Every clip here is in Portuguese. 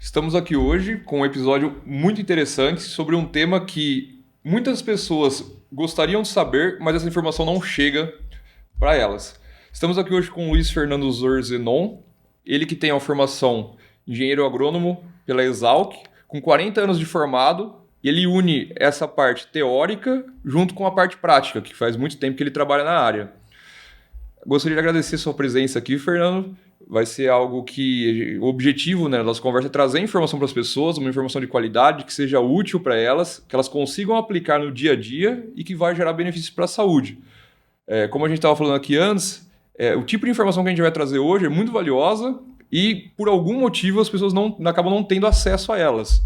Estamos aqui hoje com um episódio muito interessante sobre um tema que muitas pessoas gostariam de saber, mas essa informação não chega para elas. Estamos aqui hoje com o Luiz Fernando Zorzenon, ele que tem a formação engenheiro agrônomo pela Exalc, com 40 anos de formado, e ele une essa parte teórica junto com a parte prática, que faz muito tempo que ele trabalha na área. Gostaria de agradecer sua presença aqui, Fernando. Vai ser algo que o objetivo, né, da nossa conversa é trazer informação para as pessoas, uma informação de qualidade, que seja útil para elas, que elas consigam aplicar no dia a dia e que vai gerar benefícios para a saúde. Como a gente estava falando aqui antes, o tipo de informação que a gente vai trazer hoje é muito valiosa e, por algum motivo, as pessoas acabam não tendo acesso a elas.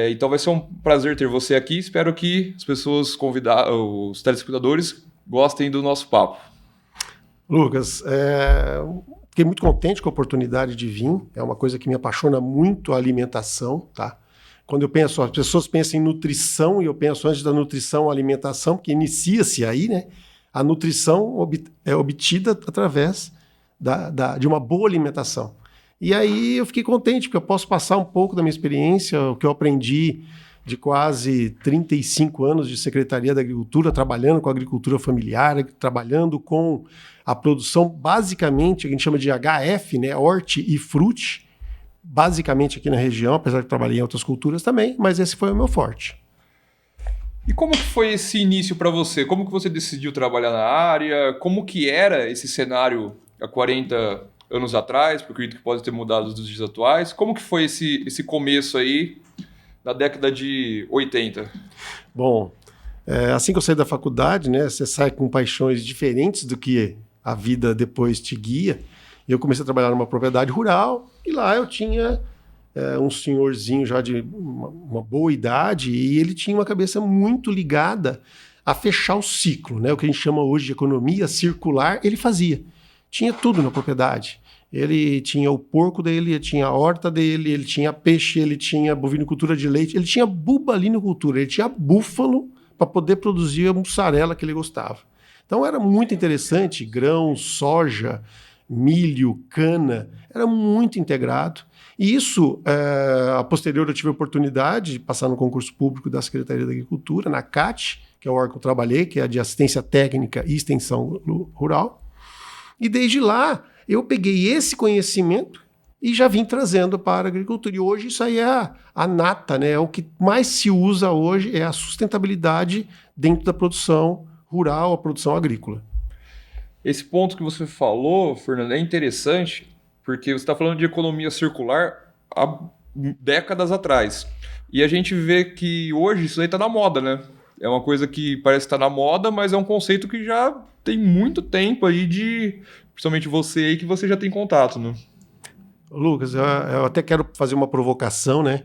Então vai ser um prazer ter você aqui. Espero que as pessoas os telespectadores gostem do nosso papo. Lucas, fiquei muito contente com a oportunidade de vir. É uma coisa que me apaixona muito, a alimentação, tá? Quando eu penso, as pessoas pensam em nutrição, e eu penso antes da nutrição, a alimentação, porque inicia-se aí, né? A nutrição é obtida através de uma boa alimentação. E aí eu fiquei contente, porque eu posso passar um pouco da minha experiência, o que eu aprendi de quase 35 anos de Secretaria da Agricultura, trabalhando com a agricultura familiar, trabalhando com a produção, basicamente, a gente chama de HF, né, horti e frute, basicamente aqui na região, apesar de trabalhar em outras culturas também, mas esse foi o meu forte. E como que foi esse início para você? Como que você decidiu trabalhar na área? Como que era esse cenário há 40 anos atrás? Porque eu acredito que pode ter mudado dos dias atuais. Como que foi esse começo aí na década de 80? Bom, assim que eu saí da faculdade, né, você sai com paixões diferentes do que a vida depois te guia. Eu comecei a trabalhar numa propriedade rural e lá eu tinha um senhorzinho já de uma boa idade e ele tinha uma cabeça muito ligada a fechar o ciclo, né, o que a gente chama hoje de economia circular. Ele fazia. Tinha tudo na propriedade. Ele tinha o porco dele, ele tinha a horta dele, ele tinha peixe, ele tinha bovinocultura de leite, ele tinha bubalinocultura, ele tinha búfalo para poder produzir a mussarela que ele gostava. Então era muito interessante, grãos, soja, milho, cana, era muito integrado. E isso, a posterior eu tive a oportunidade de passar no concurso público da Secretaria da Agricultura, na CAT, que é o órgão que eu trabalhei, que é a de Assistência Técnica e Extensão Rural. E desde lá, eu peguei esse conhecimento e já vim trazendo para a agricultura. E hoje isso aí é a nata, né? O que mais se usa hoje é a sustentabilidade dentro da produção rural, a produção agrícola. Esse ponto que você falou, Fernando, é interessante, porque você está falando de economia circular há décadas atrás. E a gente vê que hoje isso aí está na moda, né? É uma coisa que parece estar na moda, mas é um conceito que já tem muito tempo aí principalmente você aí, que você já tem contato, né? Lucas, eu até quero fazer uma provocação, né?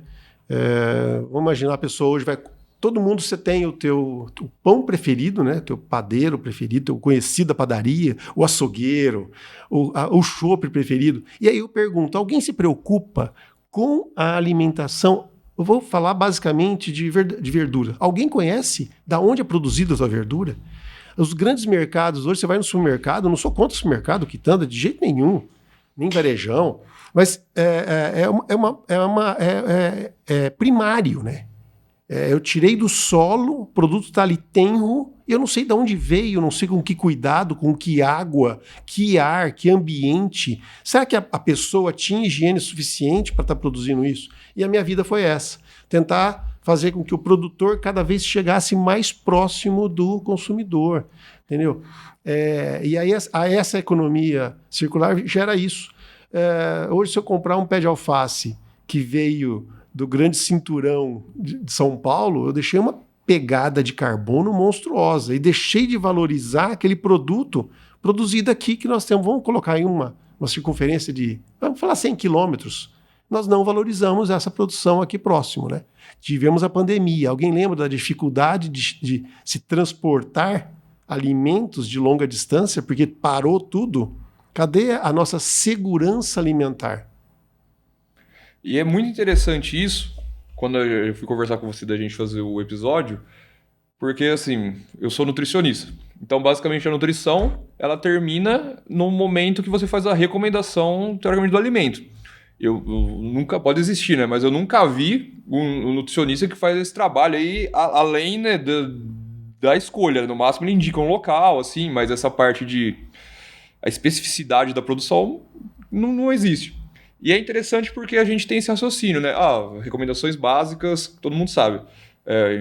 Vamos imaginar a pessoa hoje vai... Todo mundo você tem o pão preferido, né? Teu padeiro preferido, teu conhecido da padaria, o açougueiro, o chopp preferido. E aí eu pergunto, alguém se preocupa com a alimentação? Eu vou falar basicamente de verdura. Alguém conhece da onde é produzida a sua verdura? Os grandes mercados, hoje você vai no supermercado, eu não sou contra o supermercado, quitanda, de jeito nenhum, nem varejão, mas é primário, né? Eu tirei do solo, o produto está ali tenro, e eu não sei de onde veio, eu não sei com que cuidado, com que água, que ar, que ambiente. Será que a pessoa tinha higiene suficiente para estar produzindo isso? E a minha vida foi essa, tentar fazer com que o produtor cada vez chegasse mais próximo do consumidor, entendeu? E aí essa economia circular gera isso. Hoje, se eu comprar um pé de alface que veio do grande cinturão de São Paulo, eu deixei uma pegada de carbono monstruosa e deixei de valorizar aquele produto produzido aqui que nós temos. Vamos colocar aí uma circunferência de, vamos falar 100 quilômetros. Nós não valorizamos essa produção aqui próximo, né? Tivemos a pandemia. Alguém lembra da dificuldade de se transportar alimentos de longa distância porque parou tudo? Cadê a nossa segurança alimentar? E é muito interessante isso, quando eu fui conversar com você da gente fazer o episódio, porque, assim, eu sou nutricionista. Então, basicamente, a nutrição, ela termina no momento que você faz a recomendação, teoricamente, do alimento. eu nunca, pode existir, né? Mas eu nunca vi um nutricionista que faz esse trabalho aí, além, né, da escolha. No máximo ele indica um local, assim, mas essa parte de a especificidade da produção não existe. E é interessante porque a gente tem esse raciocínio, né? Recomendações básicas, todo mundo sabe.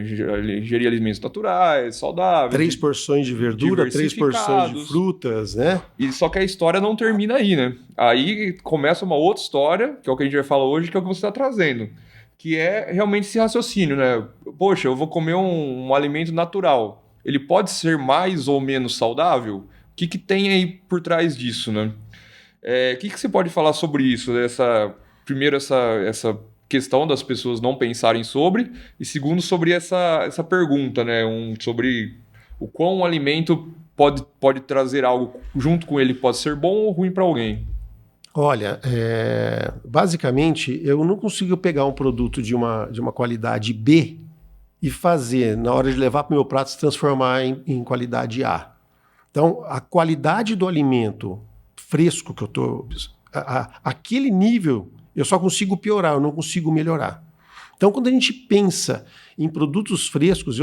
Ingerir alimentos naturais, saudáveis. 3 porções de verdura, 3 porções de frutas, né? E só que a história não termina aí, né? Aí começa uma outra história, que é o que a gente vai falar hoje, que é o que você está trazendo. Que é realmente esse raciocínio, né? Poxa, eu vou comer um alimento natural. Ele pode ser mais ou menos saudável? O que tem aí por trás disso, né? O que você pode falar sobre isso? Primeiro, essa questão das pessoas não pensarem sobre, e segundo, sobre essa pergunta, né? Sobre o quão um alimento pode trazer algo junto com ele, pode ser bom ou ruim para alguém. Olha, basicamente, eu não consigo pegar um produto de uma qualidade B e fazer, na hora de levar para o meu prato, se transformar em qualidade A. Então, a qualidade do alimento fresco que eu estou... Aquele nível, eu só consigo piorar, eu não consigo melhorar. Então, quando a gente pensa em produtos frescos,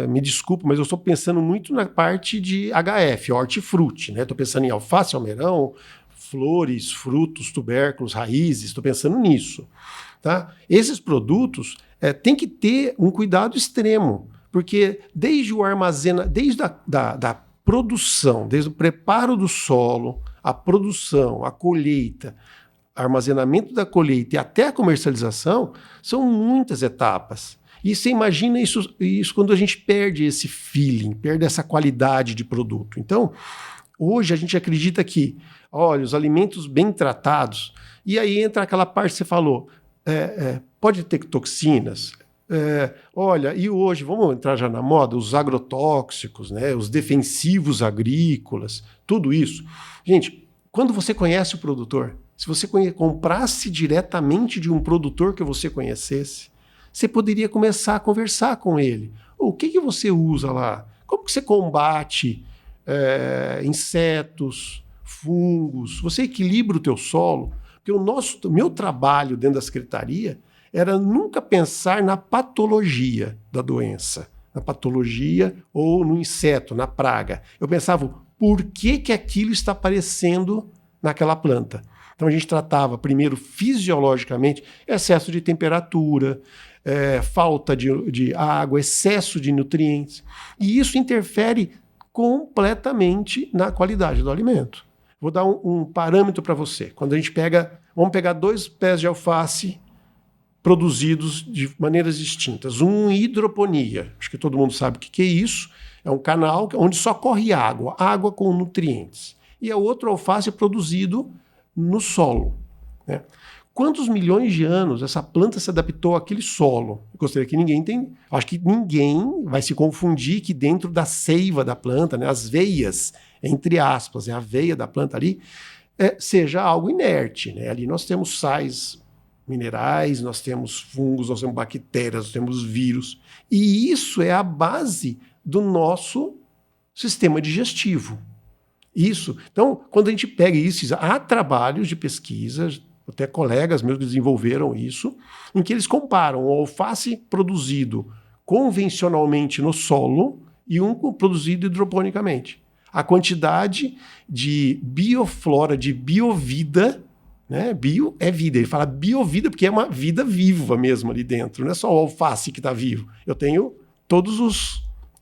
me desculpa, mas eu estou pensando muito na parte de HF, hortifruti, né? Estou pensando em alface, almeirão, flores, frutos, tubérculos, raízes, estou pensando nisso. Tá? Esses produtos têm que ter um cuidado extremo, porque desde o desde da produção, desde o preparo do solo, a produção, a colheita, armazenamento da colheita e até a comercialização, são muitas etapas. E você imagina isso quando a gente perde esse feeling, perde essa qualidade de produto. Então, hoje a gente acredita que, olha, os alimentos bem tratados, e aí entra aquela parte que você falou, pode ter toxinas. Olha, e hoje, vamos entrar já na moda, os agrotóxicos, né, os defensivos agrícolas, tudo isso. Gente, quando você conhece o produtor, se você comprasse diretamente de um produtor que você conhecesse, você poderia começar a conversar com ele. O que você usa lá? Como que você combate insetos, fungos? Você equilibra o teu solo? Porque o meu trabalho dentro da secretaria era nunca pensar na patologia da doença, na patologia ou no inseto, na praga. Eu pensava, por que aquilo está aparecendo naquela planta? Então a gente tratava primeiro fisiologicamente excesso de temperatura, falta de água, excesso de nutrientes. E isso interfere completamente na qualidade do alimento. Vou dar um parâmetro para você. Quando a gente vamos pegar 2 pés de alface produzidos de maneiras distintas. Um hidroponia, acho que todo mundo sabe o que é isso. É um canal onde só corre água com nutrientes. E é outro alface produzido no solo, né? Quantos milhões de anos essa planta se adaptou àquele solo? Eu gostaria que acho que ninguém vai se confundir que dentro da seiva da planta, né, as veias, entre aspas, a veia da planta ali, seja algo inerte, né? Ali nós temos sais minerais, nós temos fungos, nós temos bactérias, nós temos vírus. E isso é a base do nosso sistema digestivo. Isso. Então, quando a gente pega isso, há trabalhos de pesquisa, até colegas meus que desenvolveram isso, em que eles comparam o alface produzido convencionalmente no solo e um produzido hidroponicamente. A quantidade de bioflora, de biovida, né? Bio é vida, ele fala biovida porque é uma vida viva mesmo ali dentro, não é só o alface que está vivo. Eu tenho todos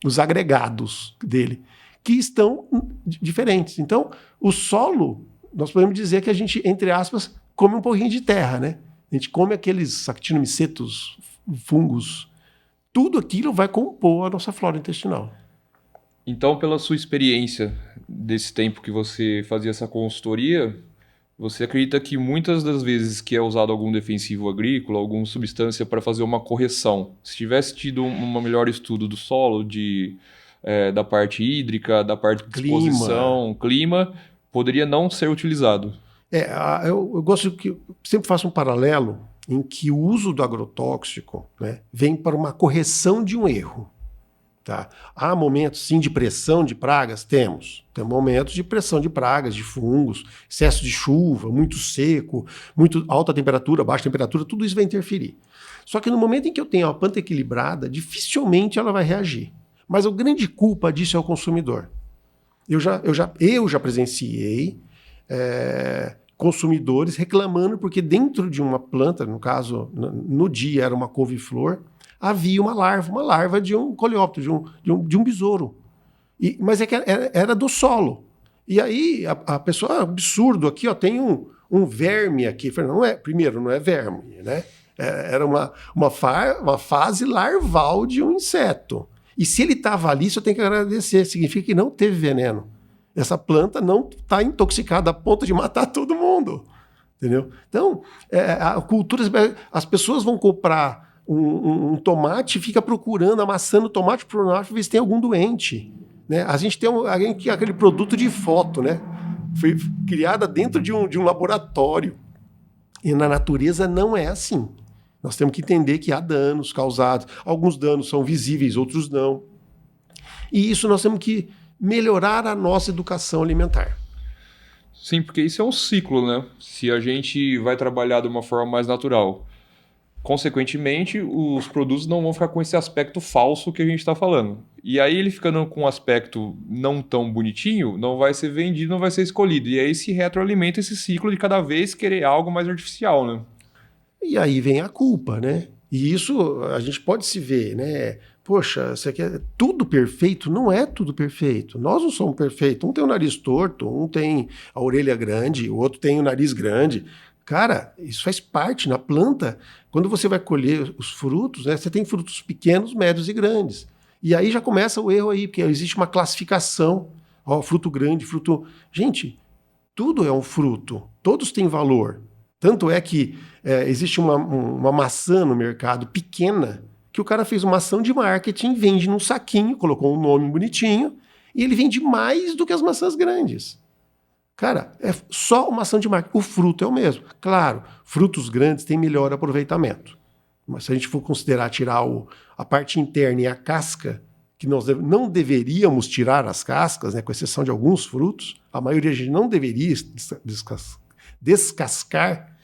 os agregados dele, que estão diferentes. Então, o solo, nós podemos dizer que a gente, entre aspas, come um pouquinho de terra, né? A gente come aqueles actinomicetos, fungos, tudo aquilo vai compor a nossa flora intestinal. Então, pela sua experiência desse tempo que você fazia essa consultoria, você acredita que muitas das vezes que é usado algum defensivo agrícola, alguma substância para fazer uma correção, se tivesse tido um melhor estudo do solo, da parte hídrica, da parte de disposição, clima, poderia não ser utilizado? Eu gosto que sempre faço um paralelo em que o uso do agrotóxico, né, vem para uma correção de um erro. Tá? Há momentos, sim, de pressão de pragas? Temos. Tem momentos de pressão de pragas, de fungos, excesso de chuva, muito seco, muito alta temperatura, baixa temperatura, tudo isso vai interferir. Só que no momento em que eu tenho a planta equilibrada, dificilmente ela vai reagir. Mas a grande culpa disso é o consumidor. Eu já presenciei consumidores reclamando porque dentro de uma planta, no caso, no dia era uma couve-flor, havia uma larva de um coleóptero, de um besouro. Mas é que era do solo. E aí a pessoa, absurdo, aqui ó, tem um verme aqui. Primeiro, não é verme, né? Era uma fase larval de um inseto. E se ele estava ali, isso eu tenho que agradecer. Significa que não teve veneno. Essa planta não está intoxicada a ponto de matar todo mundo. Entendeu? Então, a cultura, as pessoas vão comprar um tomate e fica procurando, amassando tomate por tomate para ver se tem algum doente. Né? A gente tem aquele produto de foto, né? Foi criada dentro de um laboratório. E na natureza não é assim. Nós temos que entender que há danos causados. Alguns danos são visíveis, outros não. E isso nós temos que melhorar a nossa educação alimentar. Sim, porque isso é um ciclo, né? Se a gente vai trabalhar de uma forma mais natural, consequentemente, os produtos não vão ficar com esse aspecto falso que a gente está falando. E aí ele ficando com um aspecto não tão bonitinho, não vai ser vendido, não vai ser escolhido. E aí se retroalimenta esse ciclo de cada vez querer algo mais artificial, né? E aí vem a culpa, né? E isso a gente pode se ver, né? Poxa, você quer tudo perfeito? Não é tudo perfeito. Nós não somos perfeitos. Um tem o nariz torto, um tem a orelha grande, o outro tem o nariz grande. Cara, isso faz parte na planta. Quando você vai colher os frutos, né? Você tem frutos pequenos, médios e grandes. E aí já começa o erro aí, porque existe uma classificação. Ó, fruto grande, fruto... Gente, tudo é um fruto. Todos têm valor. Tanto é que existe uma maçã no mercado pequena que o cara fez uma ação de marketing, vende num saquinho, colocou um nome bonitinho, e ele vende mais do que as maçãs grandes. Cara, é só uma ação de marketing. O fruto é o mesmo. Claro, frutos grandes têm melhor aproveitamento. Mas se a gente for considerar tirar a parte interna e a casca, que nós não deveríamos tirar as cascas, né, com exceção de alguns frutos, a maioria a gente não deveria descascar,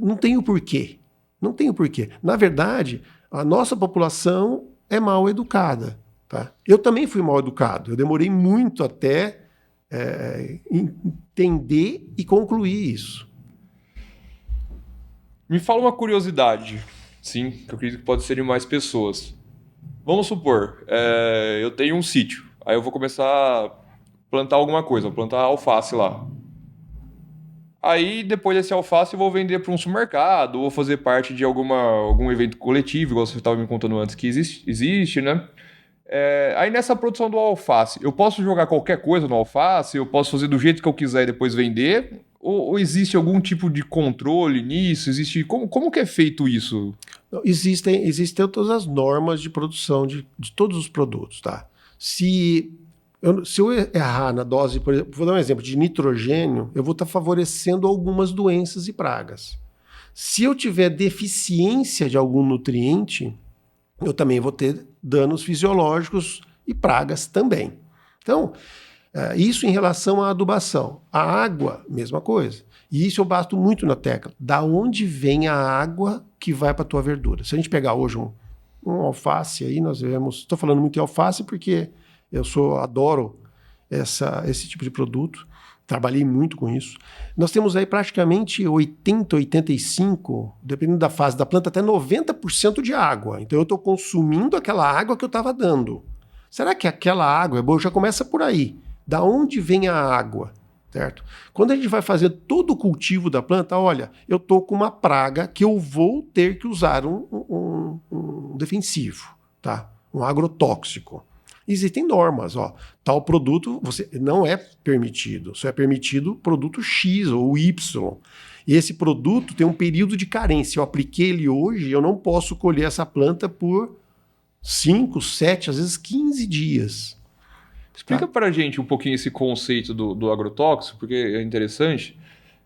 não tem o porquê. Não tem o porquê. Na verdade, a nossa população é mal educada. Tá? Eu também fui mal educado. Eu demorei muito até entender e concluir isso. Me fala uma curiosidade, sim, que eu acredito que pode ser de mais pessoas. Vamos supor, eu tenho um sítio, aí eu vou começar a plantar alguma coisa, vou plantar alface lá. Aí, depois desse alface, eu vou vender para um supermercado, ou fazer parte de algum evento coletivo, igual você estava me contando antes que existe, né? Aí, nessa produção do alface, eu posso jogar qualquer coisa no alface? Eu posso fazer do jeito que eu quiser e depois vender? Ou existe algum tipo de controle nisso? Como que é feito isso? Existem todas as normas de produção de todos os produtos, tá? Se eu errar na dose, por exemplo, vou dar um exemplo, de nitrogênio, eu vou estar favorecendo algumas doenças e pragas. Se eu tiver deficiência de algum nutriente, eu também vou ter danos fisiológicos e pragas também. Então, isso em relação à adubação. A água, mesma coisa. E isso eu bato muito na tecla. Da onde vem a água que vai para a tua verdura? Se a gente pegar hoje um alface aí, nós vemos... Estou falando muito em alface porque adoro esse tipo de produto. Trabalhei muito com isso. Nós temos aí praticamente 80, 85, dependendo da fase da planta, até 90% de água. Então eu estou consumindo aquela água que eu estava dando. Será que aquela água é boa? Já começa por aí. Da onde vem a água? Certo? Quando a gente vai fazer todo o cultivo da planta, olha, eu estou com uma praga que eu vou ter que usar um defensivo, tá? Um agrotóxico. Existem normas, ó. Tal produto não é permitido, só é permitido produto X ou Y. E esse produto tem um período de carência. Eu apliquei ele hoje, eu não posso colher essa planta por 5, 7, às vezes 15 dias. Explica pra gente um pouquinho esse conceito do agrotóxico, porque é interessante.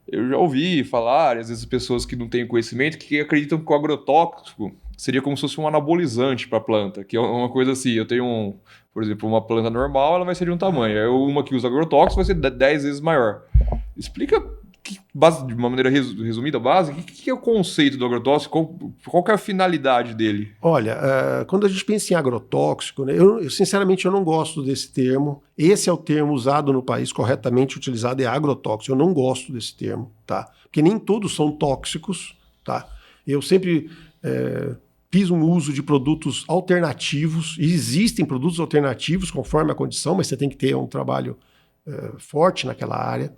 Eu já ouvi falar, às vezes pessoas que não têm conhecimento, que acreditam que o agrotóxico seria como se fosse um anabolizante para a planta, que é uma coisa assim, eu tenho por exemplo, uma planta normal, ela vai ser de um tamanho, aí uma que usa agrotóxico vai ser 10 vezes maior. Explica de uma maneira resumida, básica, o que é o conceito do agrotóxico, qual que é a finalidade dele? Olha, quando a gente pensa em agrotóxico, né, sinceramente eu não gosto desse termo. Esse é o termo usado no país, corretamente utilizado, é agrotóxico. Eu não gosto desse termo, tá? Porque nem todos são tóxicos, tá? Eu sempre fiz um uso de produtos alternativos, e existem produtos alternativos conforme a condição, mas você tem que ter um trabalho forte naquela área.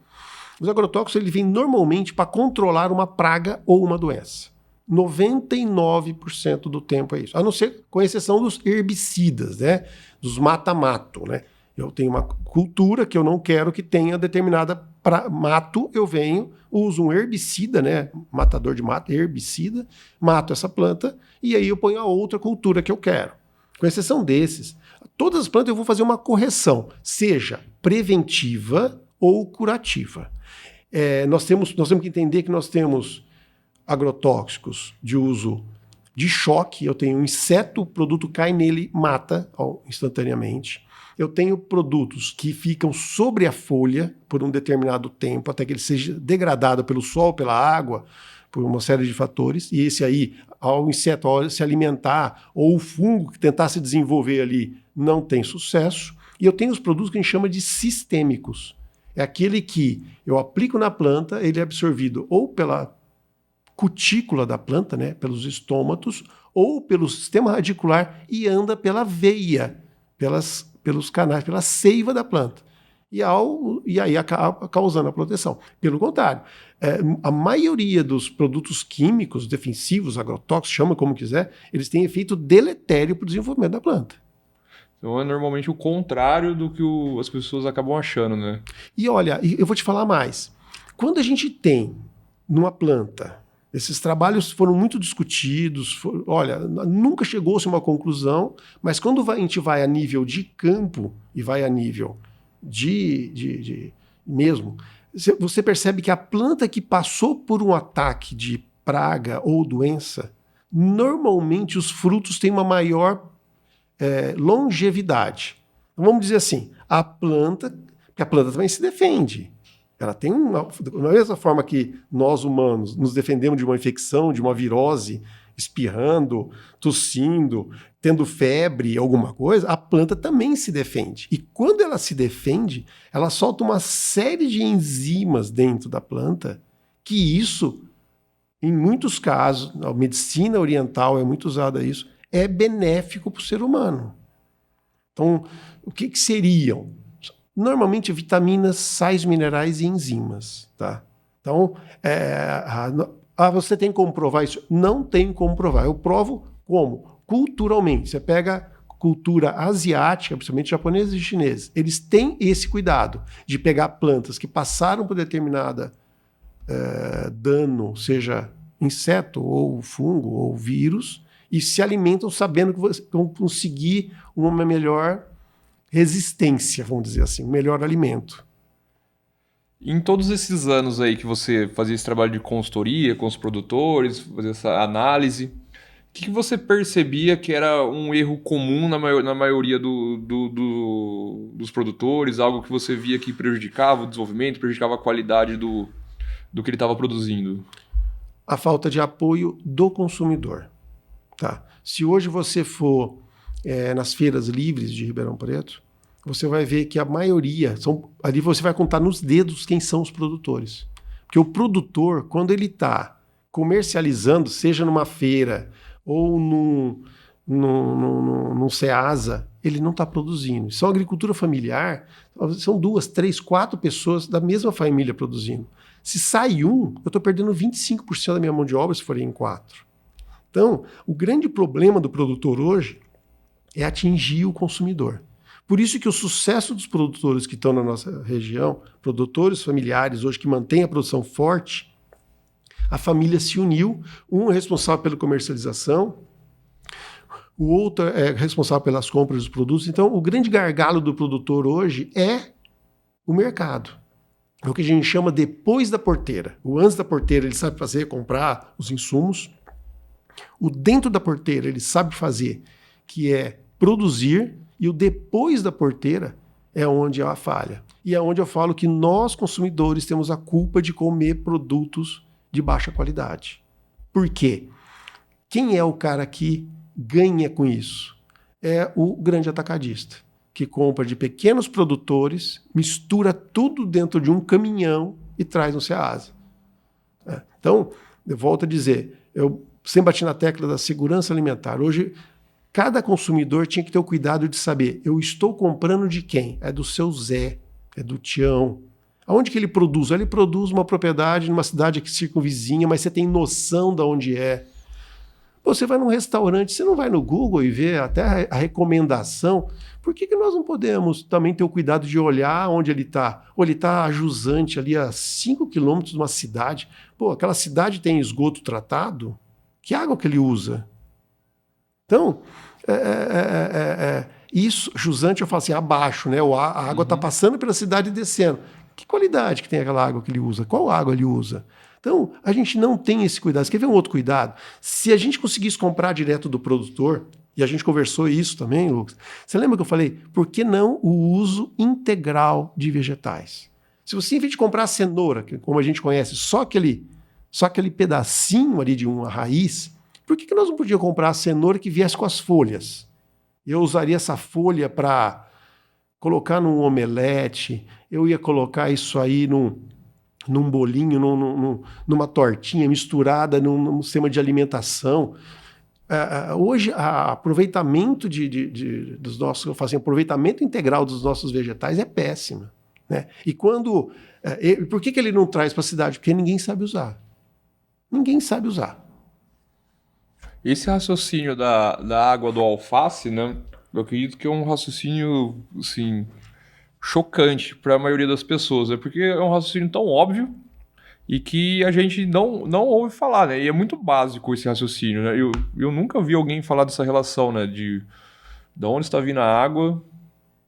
Os agrotóxicos ele vem normalmente para controlar uma praga ou uma doença. 99% do tempo é isso. A não ser com exceção dos herbicidas, né? Dos mata-mato, né? Eu tenho uma cultura que eu não quero que tenha determinada mato, eu uso um herbicida, né? Matador de mato, herbicida, mato essa planta e aí eu ponho a outra cultura que eu quero. Com exceção desses, todas as plantas eu vou fazer uma correção, seja preventiva ou curativa. Nós temos que entender que nós temos agrotóxicos de uso de choque. Eu tenho um inseto, o produto cai nele, mata instantaneamente. Eu tenho produtos que ficam sobre a folha por um determinado tempo, até que ele seja degradado pelo sol, pela água, por uma série de fatores. E esse aí, ao inseto ao se alimentar, ou o fungo que tentar se desenvolver ali, não tem sucesso. E eu tenho os produtos que a gente chama de sistêmicos. É aquele que eu aplico na planta, ele é absorvido ou pela cutícula da planta, né, pelos estômatos, ou pelo sistema radicular e anda pela veia, pelos canais, pela seiva da planta. E aí acaba causando a proteção. Pelo contrário, a maioria dos produtos químicos, defensivos, agrotóxicos, chama como quiser, eles têm efeito deletério para o desenvolvimento da planta. Então é normalmente o contrário do que as pessoas acabam achando, né? E olha, eu vou te falar mais. Quando a gente tem numa planta, esses trabalhos foram muito discutidos, olha, nunca chegou-se a uma conclusão, mas quando a gente vai a nível de campo e vai a nível de mesmo, você percebe que a planta que passou por um ataque de praga ou doença, normalmente os frutos têm uma maior longevidade. Então, vamos dizer assim, porque a planta também se defende. Ela tem da mesma forma que nós humanos nos defendemos de uma infecção, de uma virose, espirrando, tossindo, tendo febre, alguma coisa, a planta também se defende. E quando ela se defende, ela solta uma série de enzimas dentro da planta que isso, em muitos casos, a medicina oriental é muito usada isso, é benéfico para o ser humano. Então, o que seriam? Normalmente, vitaminas, sais minerais e enzimas. Tá? Então, você tem como provar isso? Não tem como provar. Eu provo como? Culturalmente. Você pega cultura asiática, principalmente japoneses e chineses. Eles têm esse cuidado de pegar plantas que passaram por determinada dano, seja inseto, ou fungo, ou vírus, e se alimentam sabendo que vão conseguir uma melhor resistência, vamos dizer assim, um melhor alimento. Em todos esses anos aí que você fazia esse trabalho de consultoria com os produtores, fazia essa análise, o que você percebia que era um erro comum na maioria dos produtores, algo que você via que prejudicava o desenvolvimento, prejudicava a qualidade do que ele estava produzindo? A falta de apoio do consumidor. Tá. Se hoje você for nas feiras livres de Ribeirão Preto, você vai ver que a maioria, ali você vai contar nos dedos quem são os produtores. Porque o produtor, quando ele está comercializando, seja numa feira ou num Ceasa, ele não está produzindo. Só agricultura familiar, são 2, 3, 4 pessoas da mesma família produzindo. Se sai um, eu estou perdendo 25% da minha mão de obra se forem em 4. Então, o grande problema do produtor hoje é atingir o consumidor. Por isso que o sucesso dos produtores que estão na nossa região, produtores familiares hoje que mantêm a produção forte, a família se uniu, um é responsável pela comercialização, o outro é responsável pelas compras dos produtos. Então, o grande gargalo do produtor hoje é o mercado. é o que a gente chama depois da porteira. O antes da porteira ele sabe fazer, comprar os insumos. O dentro da porteira ele sabe fazer, que é produzir. E o depois da porteira é onde há a falha. E é onde eu falo que nós, consumidores, temos a culpa de comer produtos de baixa qualidade. Por quê? Quem é o cara que ganha com isso? É o grande atacadista, que compra de pequenos produtores, mistura tudo dentro de um caminhão e traz no Ceasa. Então, eu volto a dizer, eu sempre bati na tecla da segurança alimentar. Hoje, cada consumidor tinha que ter o cuidado de saber, eu estou comprando de quem? É do seu Zé, é do Tião. Aonde que ele produz? Ele produz uma propriedade numa cidade aqui circunvizinha, mas você tem noção de onde é. Você vai num restaurante, você não vai no Google e vê até a recomendação. Por que nós não podemos também ter o cuidado de olhar onde ele está? Ou ele está a jusante ali a 5 quilômetros de uma cidade. Pô, aquela cidade tem esgoto tratado? Que água que ele usa? Então, isso, jusante, eu falo assim, abaixo, né? A água está passando pela cidade e descendo. Que qualidade que tem aquela água que ele usa? Qual água ele usa? Então, a gente não tem esse cuidado. Você quer ver um outro cuidado? Se a gente conseguisse comprar direto do produtor, e a gente conversou isso também, Lucas, você lembra que eu falei, por que não o uso integral de vegetais? Se você, em vez de comprar a cenoura, que, como a gente conhece, só aquele pedacinho ali de uma raiz, por que nós não podíamos comprar a cenoura que viesse com as folhas? Eu usaria essa folha para colocar num omelete, eu ia colocar isso aí num bolinho, numa tortinha misturada num sistema de alimentação. Hoje, o aproveitamento dos nossos, eu falo assim, aproveitamento integral dos nossos vegetais é péssimo. Né? E quando... por que ele não traz para a cidade? Porque ninguém sabe usar. Ninguém sabe usar. Esse raciocínio da água do alface, né? Eu acredito que é um raciocínio, assim, chocante para a maioria das pessoas, né? Porque é um raciocínio tão óbvio e que a gente não ouve falar, né? E é muito básico esse raciocínio, né? Eu nunca vi alguém falar dessa relação, né? De onde está vindo a água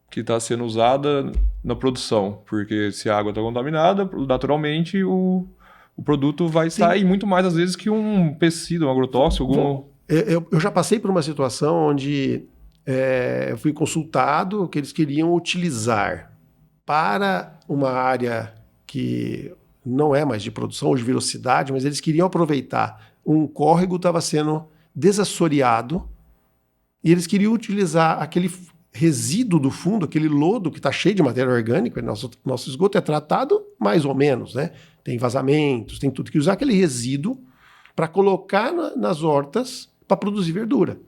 que está sendo usada na produção. Porque se a água está contaminada, naturalmente o produto vai sair muito mais, às vezes, que um pesticida, um agrotóxico. Eu já passei por uma situação onde eu fui consultado que eles queriam utilizar para uma área que não é mais de produção, hoje virou cidade, mas eles queriam aproveitar. Um córrego estava sendo desassoreado e eles queriam utilizar aquele resíduo do fundo, aquele lodo que está cheio de matéria orgânica, nosso esgoto é tratado mais ou menos, né? Tem vazamentos, tem tudo que usar aquele resíduo para colocar nas hortas para produzir verdura.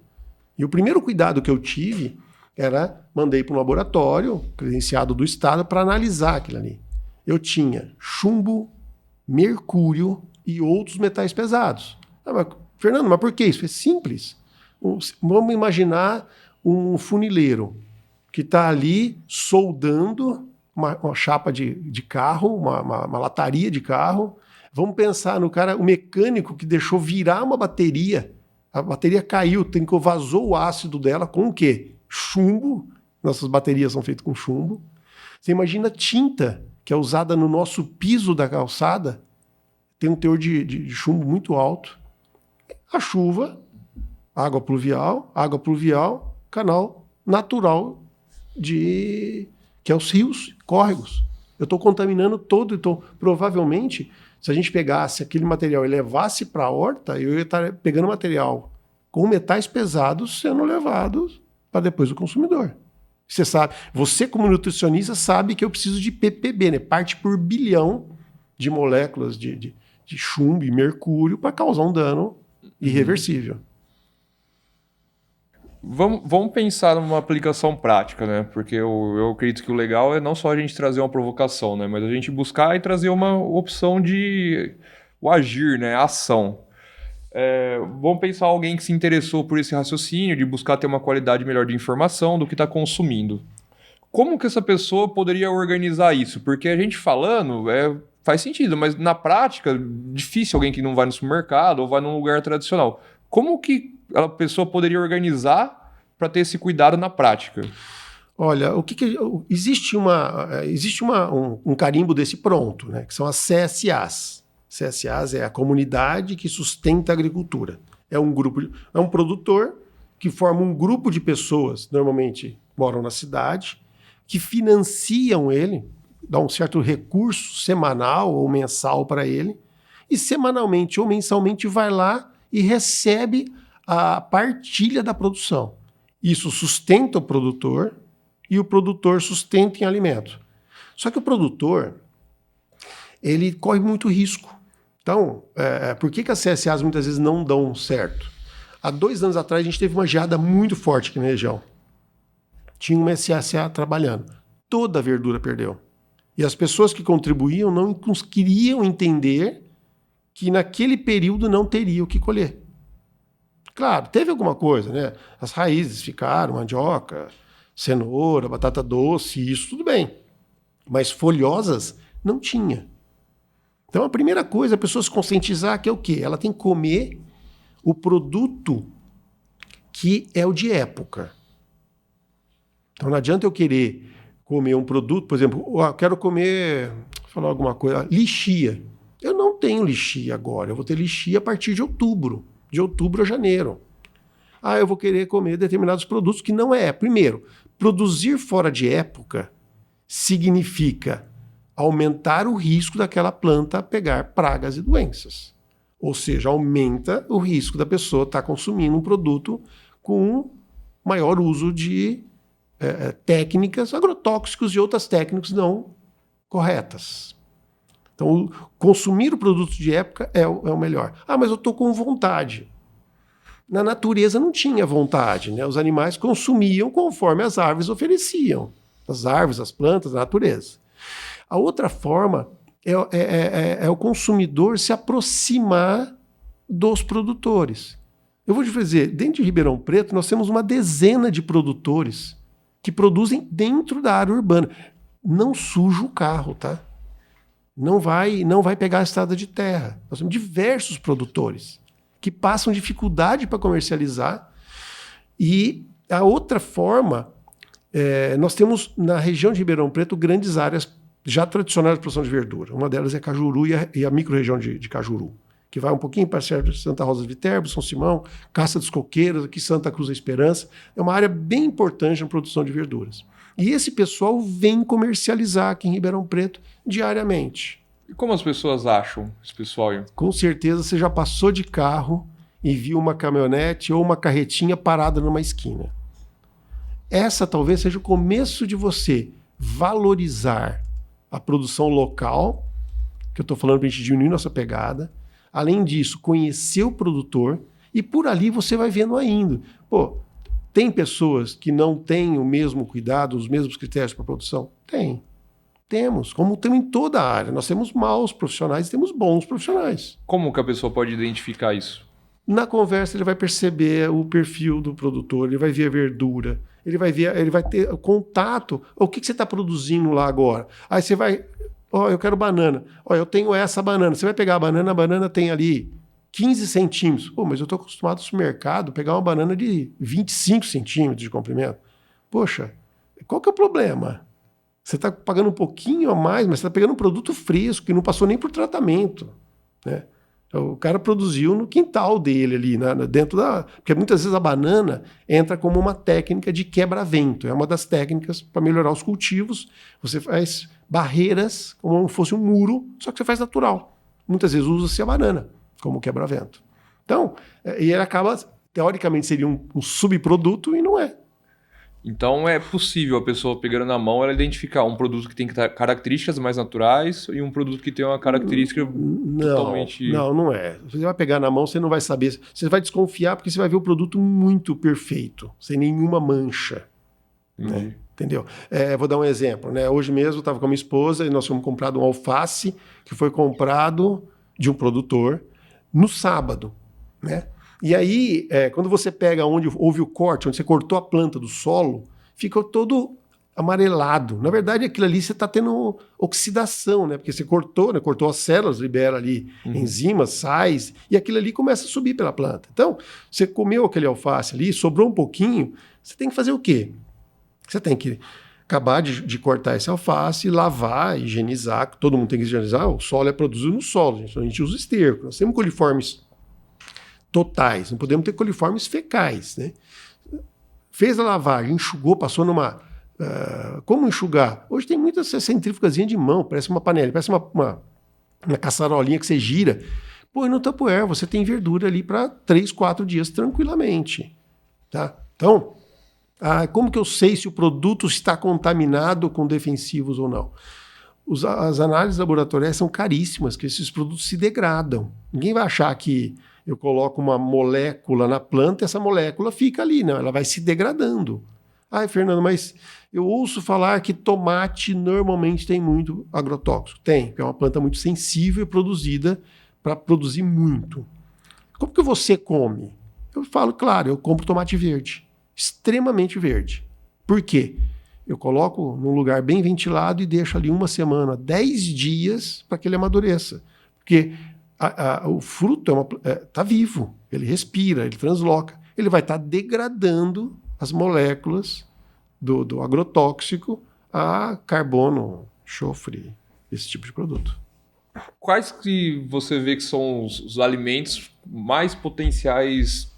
E o primeiro cuidado que eu tive era, mandei para um laboratório credenciado do Estado para analisar aquilo ali. Eu tinha chumbo, mercúrio e outros metais pesados. Fernando, mas por que isso? É simples. Vamos imaginar um funileiro que está ali soldando uma chapa de carro, uma lataria de carro. Vamos pensar no cara, o mecânico que deixou virar uma bateria. A bateria caiu, vazou o ácido dela com o quê? Chumbo. Nossas baterias são feitas com chumbo. Você imagina tinta, que é usada no nosso piso da calçada, tem um teor de chumbo muito alto. A chuva, água pluvial, canal natural que é os rios, córregos. Eu estou contaminando todo, então provavelmente, se a gente pegasse aquele material e levasse para a horta, eu ia estar pegando material com metais pesados sendo levados para depois o consumidor. Você sabe, você como nutricionista sabe que eu preciso de ppb, né? Parte por bilhão de moléculas de chumbo e mercúrio para causar um dano irreversível. Vamos pensar numa aplicação prática, né? Porque eu acredito que o legal é não só a gente trazer uma provocação, né? Mas a gente buscar e trazer uma opção de o agir, né? A ação. Vamos pensar alguém que se interessou por esse raciocínio de buscar ter uma qualidade melhor de informação do que está consumindo. Como que essa pessoa poderia organizar isso? Porque a gente falando faz sentido, mas na prática, difícil alguém que não vai no supermercado ou vai num lugar tradicional. Como que a pessoa poderia organizar para ter esse cuidado na prática? Olha, existe um carimbo desse pronto, né? Que são as CSAs. CSAs é a comunidade que sustenta a agricultura. É um produtor que forma um grupo de pessoas, normalmente moram na cidade, que financiam ele, dá um certo recurso semanal ou mensal para ele, e semanalmente ou mensalmente vai lá e recebe a partilha da produção. Isso sustenta o produtor e o produtor sustenta em alimento. Só que o produtor, ele corre muito risco. Então, por que as CSAs muitas vezes não dão certo? Há 2 anos atrás a gente teve uma geada muito forte aqui na região. Tinha uma CSA trabalhando. Toda a verdura perdeu. E as pessoas que contribuíam não queriam entender que naquele período não teria o que colher. Claro, teve alguma coisa, né? As raízes ficaram, mandioca, cenoura, batata doce, isso tudo bem. Mas folhosas não tinha. Então a primeira coisa é a pessoa se conscientizar que é o quê? Ela tem que comer o produto que é o de época. Então não adianta eu querer comer um produto, por exemplo, eu quero comer, falar alguma coisa, lixia. Eu não tenho lixia agora, eu vou ter lixia a partir de outubro a janeiro. Eu vou querer comer determinados produtos que não é. Primeiro, produzir fora de época significa aumentar o risco daquela planta pegar pragas e doenças. Ou seja, aumenta o risco da pessoa estar consumindo um produto com maior uso de técnicas agrotóxicos e outras técnicas não corretas. Então, consumir o produto de época é o melhor. Mas eu estou com vontade. Na natureza não tinha vontade, né? Os animais consumiam conforme as árvores ofereciam. As árvores, as plantas, a natureza. A outra forma é o consumidor se aproximar dos produtores. Eu vou te dizer, dentro de Ribeirão Preto, nós temos uma dezena de produtores que produzem dentro da área urbana. Não suja o carro, tá? Não vai pegar a estrada de terra. Nós temos diversos produtores que passam dificuldade para comercializar. E a outra forma, nós temos na região de Ribeirão Preto grandes áreas já tradicionais de produção de verdura. Uma delas é Cajuru e a micro-região de Cajuru, que vai um pouquinho para Santa Rosa de Viterbo, São Simão, Caça dos Coqueiros, aqui Santa Cruz da Esperança. É uma área bem importante na produção de verduras. E esse pessoal vem comercializar aqui em Ribeirão Preto diariamente. E como as pessoas acham esse pessoal aí? Com certeza você já passou de carro e viu uma caminhonete ou uma carretinha parada numa esquina. Essa talvez seja o começo de você valorizar a produção local, que eu estou falando para a gente diminuir nossa pegada. Além disso, conhecer o produtor e por ali você vai vendo ainda. Tem pessoas que não têm o mesmo cuidado, os mesmos critérios para produção? Temos, como temos em toda a área. Nós temos maus profissionais e temos bons profissionais. Como que a pessoa pode identificar isso? Na conversa ele vai perceber o perfil do produtor, ele vai ver a verdura, ele vai ter contato. O que você está produzindo lá agora? Aí você vai, eu quero banana. Eu tenho essa banana. Você vai pegar a banana tem ali 15 centímetros. Mas eu estou acostumado no supermercado a pegar uma banana de 25 centímetros de comprimento. Poxa, qual que é o problema? Você está pagando um pouquinho a mais, mas você está pegando um produto fresco, que não passou nem por tratamento, né? O cara produziu no quintal dele ali, dentro da... Porque muitas vezes a banana entra como uma técnica de quebra-vento. É uma das técnicas para melhorar os cultivos. Você faz barreiras como se fosse um muro, só que você faz natural. Muitas vezes usa-se a banana como quebra-vento. Então, e ele acaba, teoricamente, seria um subproduto e não é. Então é possível a pessoa pegando na mão ela identificar um produto que tem características mais naturais e um produto que tem uma característica totalmente... Não é. Você vai pegar na mão, você não vai saber. Você vai desconfiar porque você vai ver o produto muito perfeito, sem nenhuma mancha. Né? Entendeu? Vou dar um exemplo. Né? Hoje mesmo eu estava com a minha esposa e nós fomos comprar um alface que foi comprado de um produtor no sábado, né? E aí, quando você pega onde houve o corte, onde você cortou a planta do solo, ficou todo amarelado. Na verdade, aquilo ali você está tendo oxidação, né? Porque você cortou, né? Cortou as células, libera ali enzimas, sais, e aquilo ali começa a subir pela planta. Então, você comeu aquele alface ali, sobrou um pouquinho, você tem que fazer o quê? Você tem que acabar de cortar esse alface, lavar, higienizar. Todo mundo tem que higienizar. O solo é produzido no solo, gente. Então a gente usa esterco. Nós temos coliformes totais, não podemos ter coliformes fecais, né? Fez a lavagem, enxugou, passou numa... como enxugar? Hoje tem muita centrífugazinha de mão, parece uma panela, parece uma caçarolinha que você gira. Põe no Tupperware, você tem verdura ali para 3, 4 dias tranquilamente. Tá? Então, como que eu sei se o produto está contaminado com defensivos ou não? As análises laboratoriais são caríssimas, porque esses produtos se degradam. Ninguém vai achar que eu coloco uma molécula na planta e essa molécula fica ali, não, ela vai se degradando. Fernando, mas eu ouço falar que tomate normalmente tem muito agrotóxico. Tem, porque é uma planta muito sensível e produzida para produzir muito. Como que você come? Eu falo, claro, eu compro tomate verde, extremamente verde. Por quê? Eu coloco num lugar bem ventilado e deixo ali 1 semana, 10 dias para que ele amadureça. Porque o fruto está vivo, ele respira, ele transloca, ele vai estar degradando as moléculas do agrotóxico a carbono, enxofre, esse tipo de produto. Quais que você vê que são os alimentos mais potenciais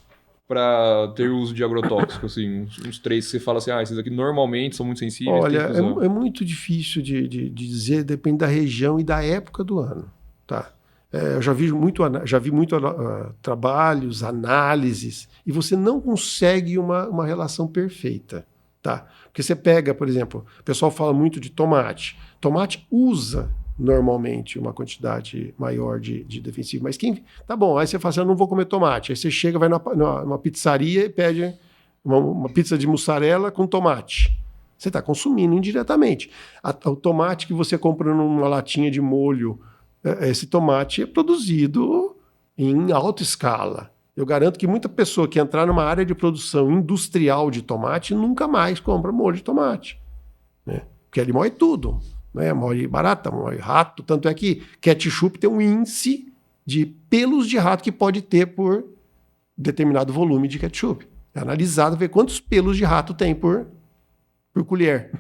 para ter uso de agrotóxico? Assim, uns 3 que você fala assim, esses aqui normalmente são muito sensíveis. Olha, é muito difícil de dizer, depende da região e da época do ano. Tá? Eu já vi muito trabalhos, análises, e você não consegue uma relação perfeita. Tá? Porque você pega, por exemplo, o pessoal fala muito de tomate. Tomate usa normalmente uma quantidade maior de defensivo. Mas tá bom, aí você fala assim, eu não vou comer tomate. Aí você chega, vai numa pizzaria e pede uma pizza de mussarela com tomate. Você está consumindo indiretamente. O tomate que você compra numa latinha de molho, esse tomate é produzido em alta escala. Eu garanto que muita pessoa que entrar numa área de produção industrial de tomate nunca mais compra molho de tomate. Né? Porque ali morre tudo. Né? Morre barata, morre rato. Tanto é que ketchup tem um índice de pelos de rato que pode ter por determinado volume de ketchup. É analisado, ver quantos pelos de rato tem por colher.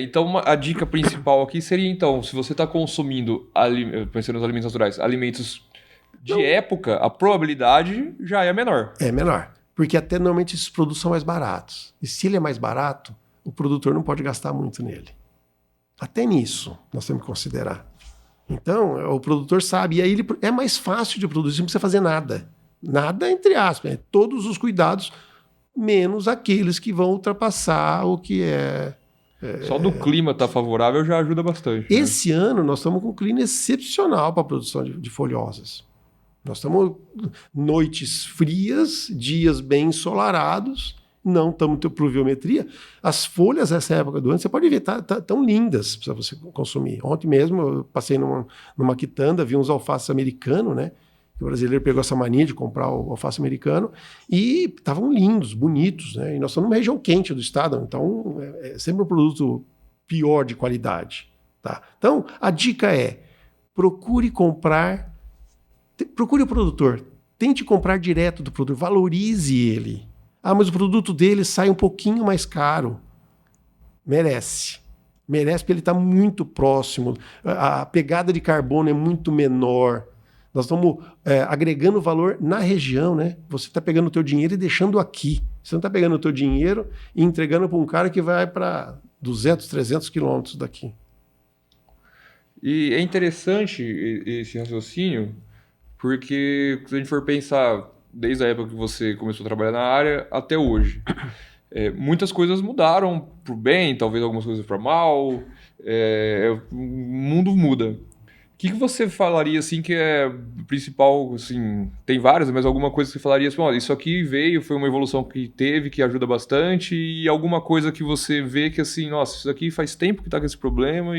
Então, a dica principal aqui seria, então, se você está consumindo, pensando nos alimentos naturais, alimentos de época, a probabilidade já é menor. É menor. Porque até normalmente esses produtos são mais baratos. E se ele é mais barato, o produtor não pode gastar muito nele. Até nisso nós temos que considerar. Então, o produtor sabe. E aí é mais fácil de produzir, você não precisa fazer nada. Nada, entre aspas. Todos os cuidados, menos aqueles que vão ultrapassar o que é... Só do clima estar favorável já ajuda bastante. Esse ano nós estamos com um clima excepcional para a produção de folhosas. Nós estamos noites frias, dias bem ensolarados, não estamos tendo pluviometria. As folhas nessa época do ano, você pode ver, tão lindas para você consumir. Ontem mesmo eu passei numa quitanda, vi uns alfaces americanos, né? O brasileiro pegou essa mania de comprar o alface americano e estavam lindos, bonitos, né? E nós estamos numa região quente do estado, então é sempre um produto pior de qualidade. Tá? Então, a dica é, procure o produtor, tente comprar direto do produtor, valorize ele. Mas o produto dele sai um pouquinho mais caro. Merece. Merece porque ele está muito próximo, a pegada de carbono é muito menor. Nós estamos agregando valor na região, né? Você está pegando o teu dinheiro e deixando aqui. Você não está pegando o teu dinheiro e entregando para um cara que vai para 200, 300 quilômetros daqui. E é interessante esse raciocínio, porque se a gente for pensar desde a época que você começou a trabalhar na área até hoje, muitas coisas mudaram para o bem, talvez algumas coisas para mal, o mundo muda. O que você falaria, assim, que é principal, assim, tem várias, mas alguma coisa que você falaria, assim, isso aqui veio, foi uma evolução que teve, que ajuda bastante, e alguma coisa que você vê que, assim, nossa, isso aqui faz tempo que está com esse problema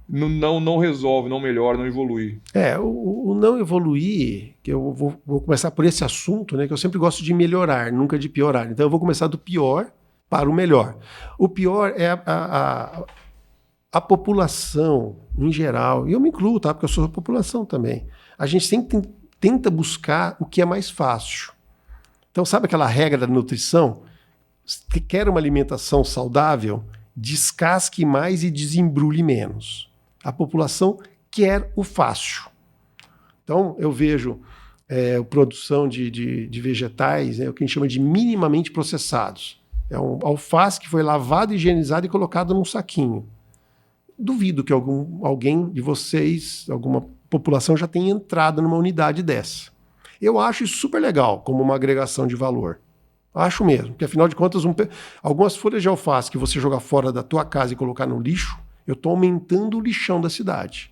não resolve, não melhora, não evolui. O não evoluir, que eu vou começar por esse assunto, né, que eu sempre gosto de melhorar, nunca de piorar. Então eu vou começar do pior para o melhor. O pior é a população, em geral, e eu me incluo, tá? Porque eu sou da população também, a gente sempre tenta buscar o que é mais fácil. Então, sabe aquela regra da nutrição? Se quer uma alimentação saudável, descasque mais e desembrulhe menos. A população quer o fácil. Então, eu vejo a produção de vegetais, o que a gente chama de minimamente processados. É um alface que foi lavado, higienizado e colocado num saquinho. Duvido que alguém de vocês, alguma população, já tenha entrado numa unidade dessa. Eu acho isso super legal, como uma agregação de valor. Acho mesmo, porque afinal de contas, algumas folhas de alface que você jogar fora da tua casa e colocar no lixo, eu estou aumentando o lixão da cidade.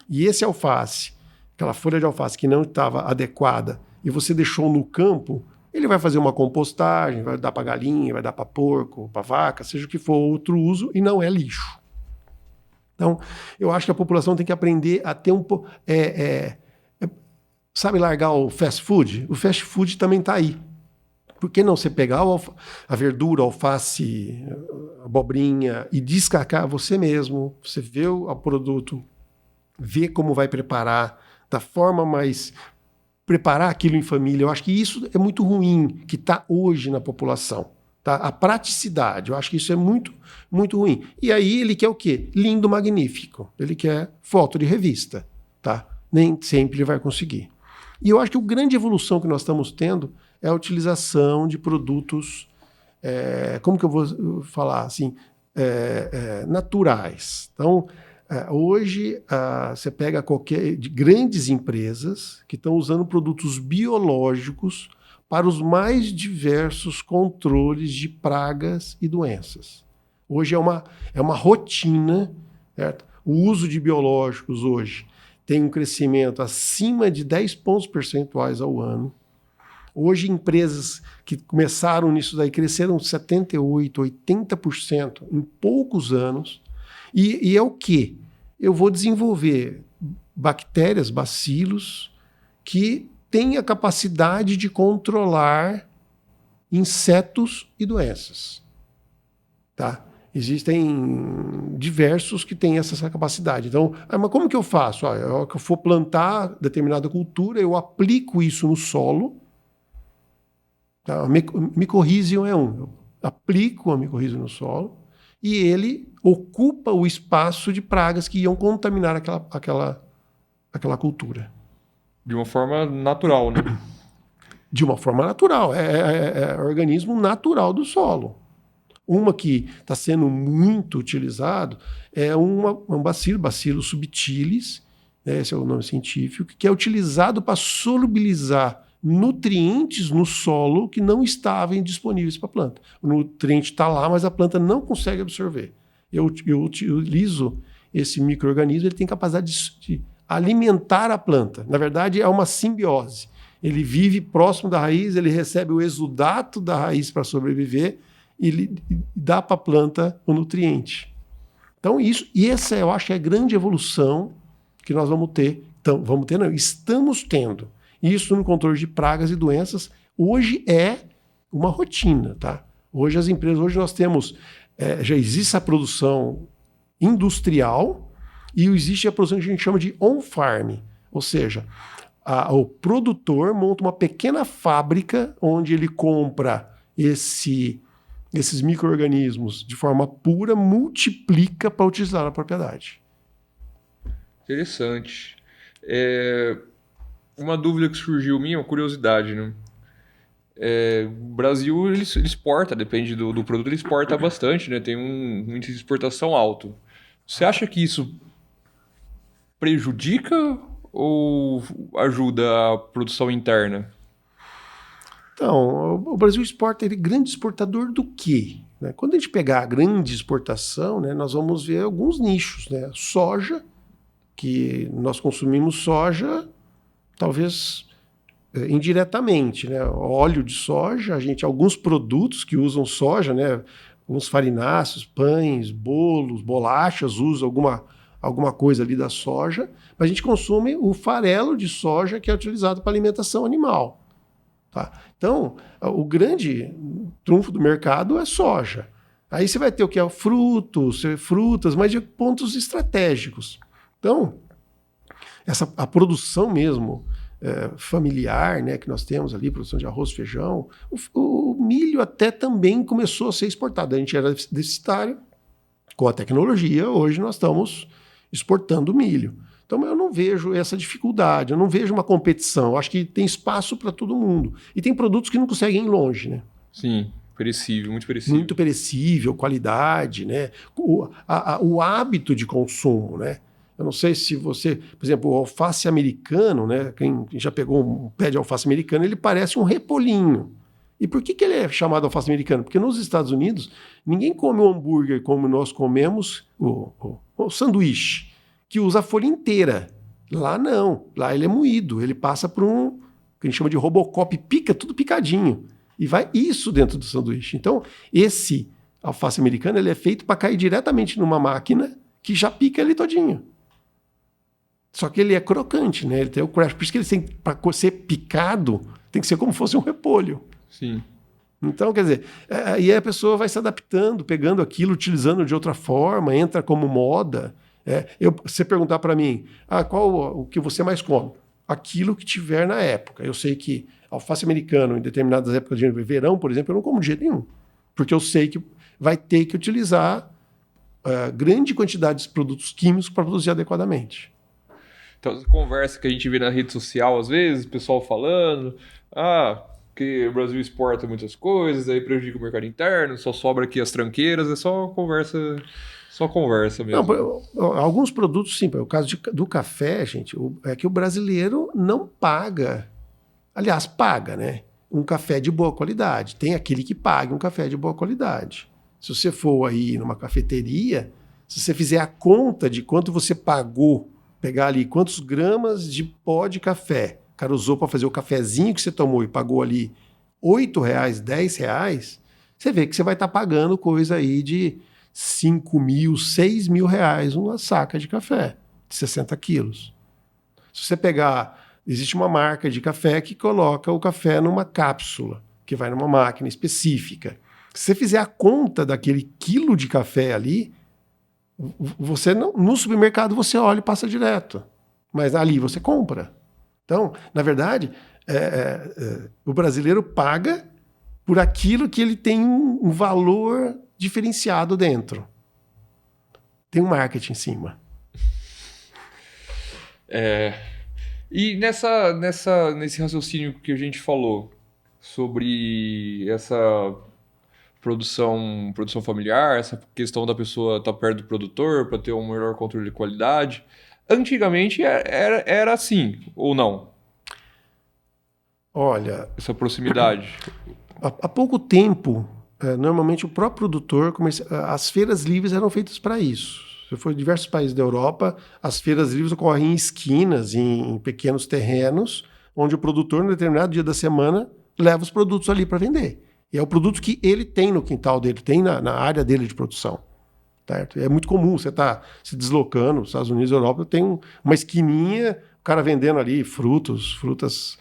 E esse alface, aquela folha de alface que não estava adequada e você deixou no campo, ele vai fazer uma compostagem, vai dar para galinha, vai dar para porco, para vaca, seja o que for outro uso, e não é lixo. Então, eu acho que a população tem que aprender a ter um pouco... sabe largar o fast food? O fast food também está aí. Por que não você pegar a verdura, a alface, a abobrinha e descascar você mesmo? Você vê o produto, vê como vai preparar, da forma mais... preparar aquilo em família. Eu acho que isso é muito ruim, que está hoje na população. Tá? A praticidade, eu acho que isso é muito, muito ruim. E aí ele quer o quê? Lindo, magnífico. Ele quer foto de revista. Tá? Nem sempre ele vai conseguir. E eu acho que a grande evolução que nós estamos tendo é a utilização de produtos, como que eu vou falar assim, naturais. Então, hoje, você pega de grandes empresas que estão usando produtos biológicos para os mais diversos controles de pragas e doenças. Hoje é uma rotina, certo? O uso de biológicos hoje tem um crescimento acima de 10 pontos percentuais ao ano. Hoje, empresas que começaram nisso daí cresceram 78%, 80% em poucos anos. E é o quê? Eu vou desenvolver bactérias, bacilos, que têm a capacidade de controlar insetos e doenças. Tá? Existem diversos que têm essa capacidade. Então, mas como que eu faço? Eu for plantar determinada cultura, eu aplico isso no solo. Tá? Micorrízio é um. Eu aplico a micorrízio no solo e ele ocupa o espaço de pragas que iam contaminar aquela cultura. De uma forma natural, né? De uma forma natural. É organismo natural do solo. Uma que está sendo muito utilizado é um Bacillus subtilis, né, esse é o nome científico, que é utilizado para solubilizar nutrientes no solo que não estavam disponíveis para a planta. O nutriente está lá, mas a planta não consegue absorver. Eu utilizo esse micro-organismo, ele tem capacidade de alimentar a planta. Na verdade, é uma simbiose. Ele vive próximo da raiz, ele recebe o exudato da raiz para sobreviver, e ele dá para a planta o nutriente. Então, essa eu acho que é a grande evolução que nós vamos ter. Então, estamos tendo. Isso no controle de pragas e doenças, hoje é uma rotina. Tá? Hoje as empresas, nós temos, já existe a produção industrial e existe a produção que a gente chama de on-farm, ou seja, o produtor monta uma pequena fábrica onde ele compra esses micro-organismos de forma pura, multiplica para utilizar na propriedade. Interessante. Uma dúvida que surgiu minha, uma curiosidade, né? O Brasil ele exporta, depende do produto, ele exporta bastante, né? Tem um índice de exportação alto. Você acha que isso prejudica ou ajuda a produção interna? Então, o Brasil exporta, ele é grande exportador do quê? Né? Quando a gente pegar a grande exportação, né, nós vamos ver alguns nichos. Né? Soja, que nós consumimos soja, talvez indiretamente. Né? Óleo de soja, alguns produtos que usam soja, né? Alguns farináceos, pães, bolos, bolachas, usam alguma coisa ali da soja, mas a gente consome o farelo de soja que é utilizado para alimentação animal. Tá? Então, o grande trunfo do mercado é soja. Aí você vai ter o que é frutas, mas de pontos estratégicos. Então, a produção mesmo familiar, né, que nós temos ali, produção de arroz, feijão, o milho até também começou a ser exportado. A gente era deficitário com a tecnologia, hoje nós estamos exportando milho. Então eu não vejo essa dificuldade, eu não vejo uma competição. Eu acho que tem espaço para todo mundo. E tem produtos que não conseguem ir longe, né? Sim, perecível, muito perecível. Muito perecível, qualidade, né? O hábito de consumo, né? Eu não sei se você... Por exemplo, o alface americano, né? Quem já pegou um pé de alface americano, ele parece um repolhinho. E por que ele é chamado alface americano? Porque nos Estados Unidos, ninguém come o hambúrguer como nós comemos o sanduíche, que usa a folha inteira. Lá não. Lá ele é moído. Ele passa por um que a gente chama de Robocop, pica tudo picadinho. E vai isso dentro do sanduíche. Então, esse alface americano ele é feito para cair diretamente numa máquina que já pica ele todinho. Só que ele é crocante, né? Ele tem o crash. Por isso que ele tem, para ser picado, tem que ser como se fosse um repolho. Sim. Então, quer dizer, aí a pessoa vai se adaptando, pegando aquilo, utilizando de outra forma, entra como moda. Você perguntar para mim, qual o que você mais come? Aquilo que tiver na época. Eu sei que alface americano, em determinadas épocas de verão, por exemplo, eu não como de jeito nenhum. Porque eu sei que vai ter que utilizar grande quantidade de produtos químicos para produzir adequadamente. Então, essa conversa que a gente vê na rede social, às vezes, o pessoal falando, que o Brasil exporta muitas coisas, aí prejudica o mercado interno, só sobra aqui as tranqueiras, é só conversa mesmo. Não, alguns produtos, sim. O caso do café, gente, é que o brasileiro não paga. Aliás, paga, né? Um café de boa qualidade. Tem aquele que paga um café de boa qualidade. Se você for aí numa cafeteria, se você fizer a conta de quanto você pagou, pegar ali quantos gramas de pó de café o cara usou para fazer o cafezinho que você tomou e pagou ali R$8, R$10, você vê que você vai estar pagando coisa aí de R$5.000, R$6.000 uma saca de café de 60 quilos. Se você pegar... Existe uma marca de café que coloca o café numa cápsula, que vai numa máquina específica. Se você fizer a conta daquele quilo de café ali, você não, no supermercado você olha e passa direto. Mas ali você compra. Então, na verdade, o brasileiro paga por aquilo que ele tem um valor diferenciado dentro. Tem um marketing em cima. E nesse raciocínio que a gente falou sobre essa produção familiar, essa questão da pessoa estar perto do produtor para ter um melhor controle de qualidade, antigamente era assim, ou não? Olha... Essa proximidade. Há pouco tempo, normalmente o próprio produtor... As feiras livres eram feitas para isso. Se for em diversos países da Europa, as feiras livres ocorrem em esquinas, em pequenos terrenos, onde o produtor, no determinado dia da semana, leva os produtos ali para vender. E é o produto que ele tem no quintal dele, tem na área dele de produção. Certo? É muito comum você estar se deslocando nos Estados Unidos e Europa, tem uma esquininha, o cara vendendo ali frutas,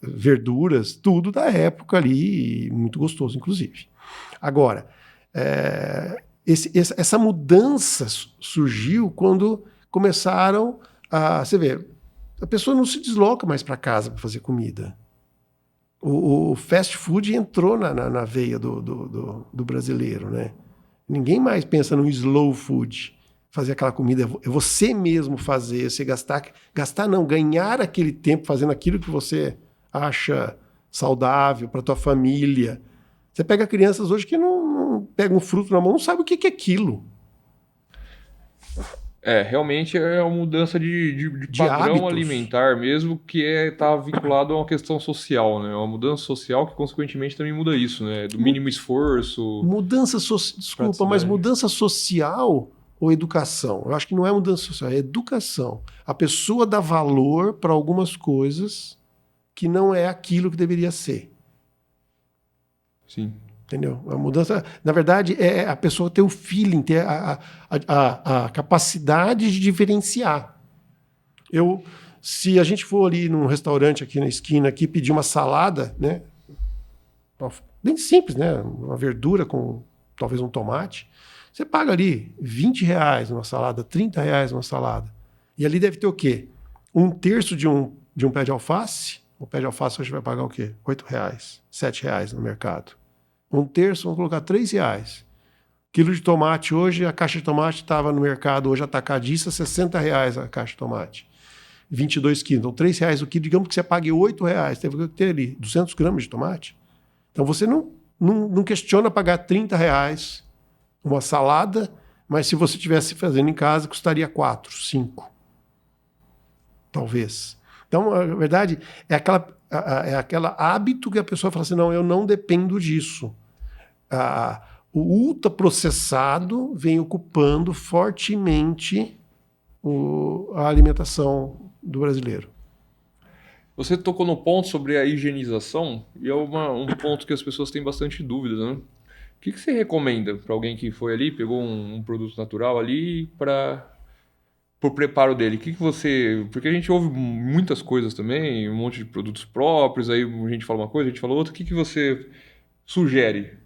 verduras, tudo da época ali, muito gostoso, inclusive. Agora, essa mudança surgiu quando começaram a... Você vê, a pessoa não se desloca mais para casa para fazer comida. O fast food entrou na veia do brasileiro, né? Ninguém mais pensa no slow food. Fazer aquela comida, é você mesmo fazer, você ganhar aquele tempo fazendo aquilo que você acha saudável para tua família. Você pega crianças hoje que não pegam um fruto na mão, não sabe o que é aquilo. Realmente é uma mudança de padrão hábitos. Alimentar mesmo, que está vinculado a uma questão social, né? Uma mudança social que, consequentemente, também muda isso, né? Do mínimo esforço... Desculpa, mas mudança social ou educação? Eu acho que não é mudança social, é educação. A pessoa dá valor para algumas coisas que não é aquilo que deveria ser. Sim. Entendeu? A mudança, na verdade, é a pessoa ter o feeling, ter a capacidade de diferenciar. Se a gente for ali num restaurante aqui na esquina aqui, pedir uma salada, né? Bem simples, né? Uma verdura com talvez um tomate, você paga ali R$20 numa salada, R$30 numa salada. E ali deve ter o quê? 1/3 de um de um pé de alface, o pé de alface hoje vai pagar o quê? R$8, R$7 no mercado. Um terço, vamos colocar R$3. Quilo de tomate hoje, a caixa de tomate estava no mercado, hoje atacadista, R$60 a caixa de tomate. 22 quilos, então R$3 o quilo, digamos que você pague R$8, teve que ter ali 200 gramas de tomate. Então você não questiona pagar R$30 uma salada, mas se você estivesse fazendo em casa, custaria 4, 5. Talvez. Então, a verdade, é aquela hábito que a pessoa fala assim, não, eu não dependo disso. O ultraprocessado vem ocupando fortemente a alimentação do brasileiro. Você tocou no ponto sobre a higienização, e é um ponto que as pessoas têm bastante dúvida, né? O que você recomenda para alguém que foi ali, pegou um produto natural ali para o preparo dele? Que você... Porque a gente ouve muitas coisas também, um monte de produtos próprios, aí a gente fala uma coisa, a gente fala outra. O que você sugere?